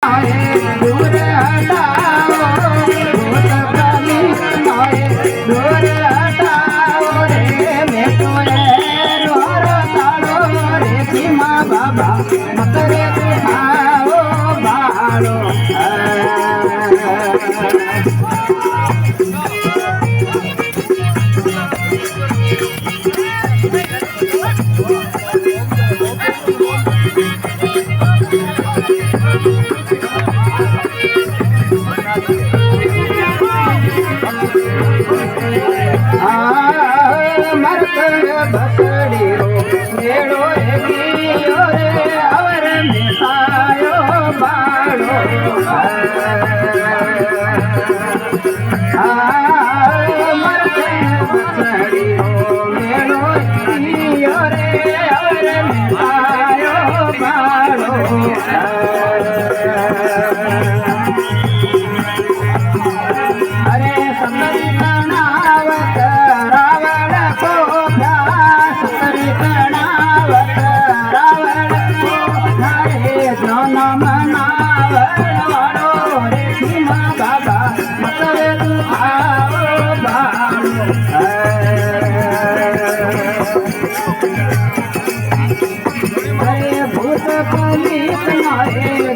दूर हटाओ भूत प्रेत नाए दूर हटाओ रे मैं तो रोरो ताड़ो रे भीमा बाबा मत रे दुखाओ बाड़ो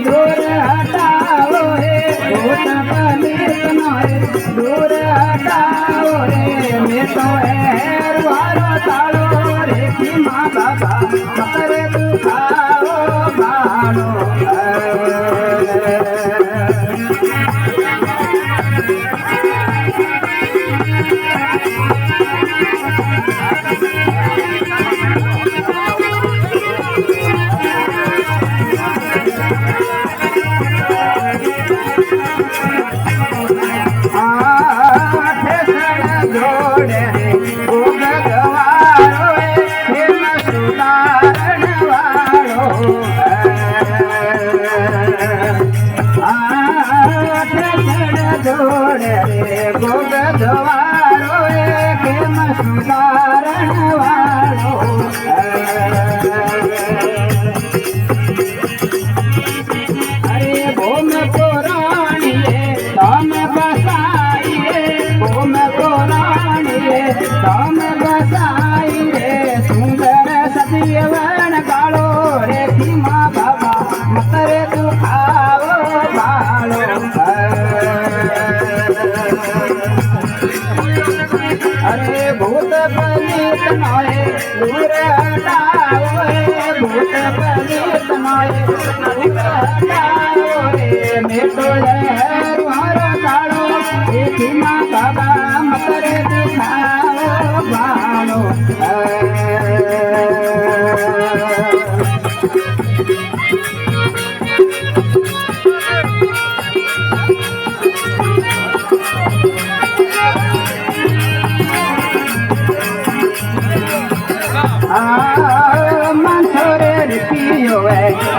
दूर हटाओ रे मैं तो वारो ताड़ो रे भीमा बाबा मत रे दुखाओ बाड़ो अरे भूत प्रेत नाए दूर हटाओ रे भूत प्रेत नाए दूर हटाओ रे मैं तो तुम्हारा ताड़ो रे भीमा बाबा मत रे दुखाओ बाड़ो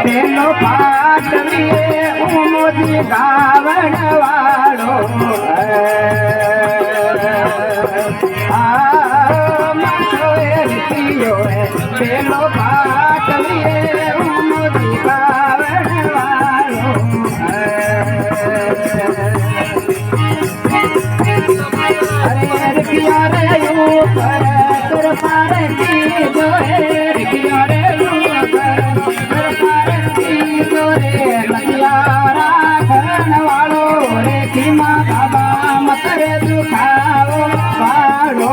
पेलो पाट लिए उमोदी गावण वालो पेलो पाट लिए उमोदी गावण वालो अरे रिकिया रे ऊपर तुर पार की जो है रिकिया रे ऊपर वालो रे भीमा बाबा मत रे दुखाओ बाड़ो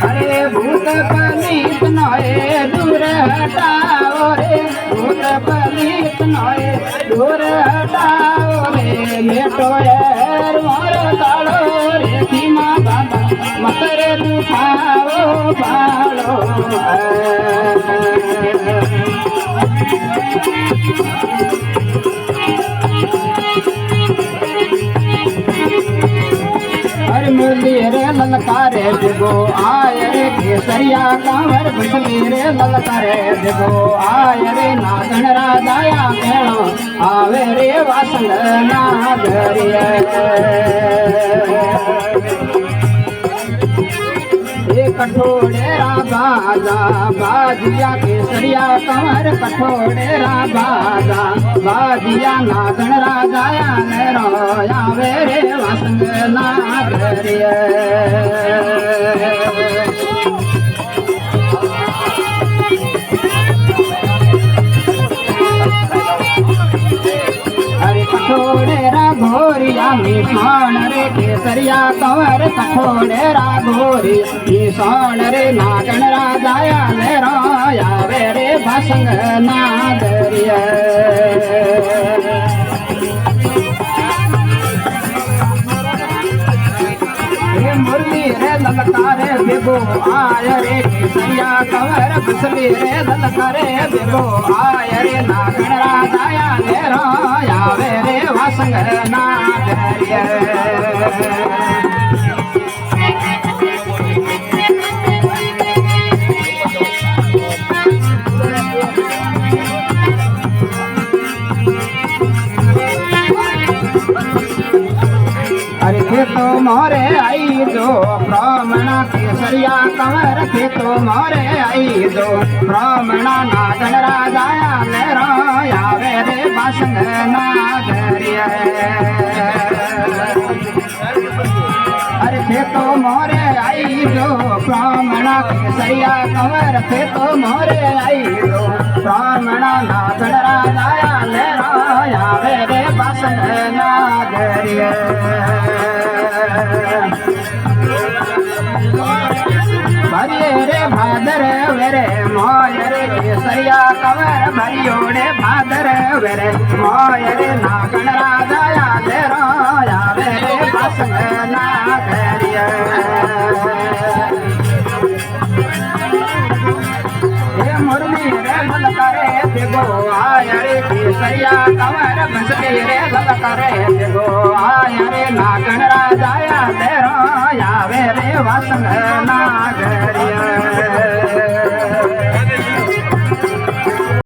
अरे भूत प्रेत नाए दूर हटाओ रे भूत प्रेत नाए दूर हटाओ रे मैं तो मारो ताड़ो रे भीमा बाबा मत रे दुखाओ बाड़ो अरे मुरली रे ललकारे देगो आय रे केसरिया कांवर बिजली रे ललकारे देगो आय रे नागण राजाया मेणो आवे रे वासंग नागरिया कठोरे रागा बाजा बाजिया केसरिया कंवर कठोड़ेरा बाजा बाजिया नागण राजाया ने रोया वेरे वसंग नागरिया कठोड़ेरा घोरिया मिसाण रे केसरिया कंवर कठोड़ेरा घोरी मिसाण रे नागण राजाया ने रोया वेरे भसंग नागरिया मुरली रे ललकारे बेगो आय रे केसरिया कंवर बसली रे ललकारे बेगो आय रे नागण राजाया ने रोया वेरे वसंग नागरिया अरे थे तो मोरे आई दो ब्राह्मणा केसरिया कंवर थे तो मोरे आई दो ब्राह्मणा नागण राजाया ने रोया वेरे वसंग नागरिया अरे थे तो मोरे आई दो ब्राह्मणा केसरिया कंवर थे तो मोरे आई दो ब्राह्मणा नागण राजाया ने रोया वेरे वसंग नागरिया भरिये रे भादर वेरे मोय रे केसरिया कंवर भरियोड़े भादर वेरे मोय रे नागण राजाया ने रोया वेरे वसंग नागरिया मुरली रे ललकारे बेगो आय रे केसरिया कंवर बसली रे ललकारे बेगो आय रे नागण राजाया ने रोया वेरे वसंग नागरिया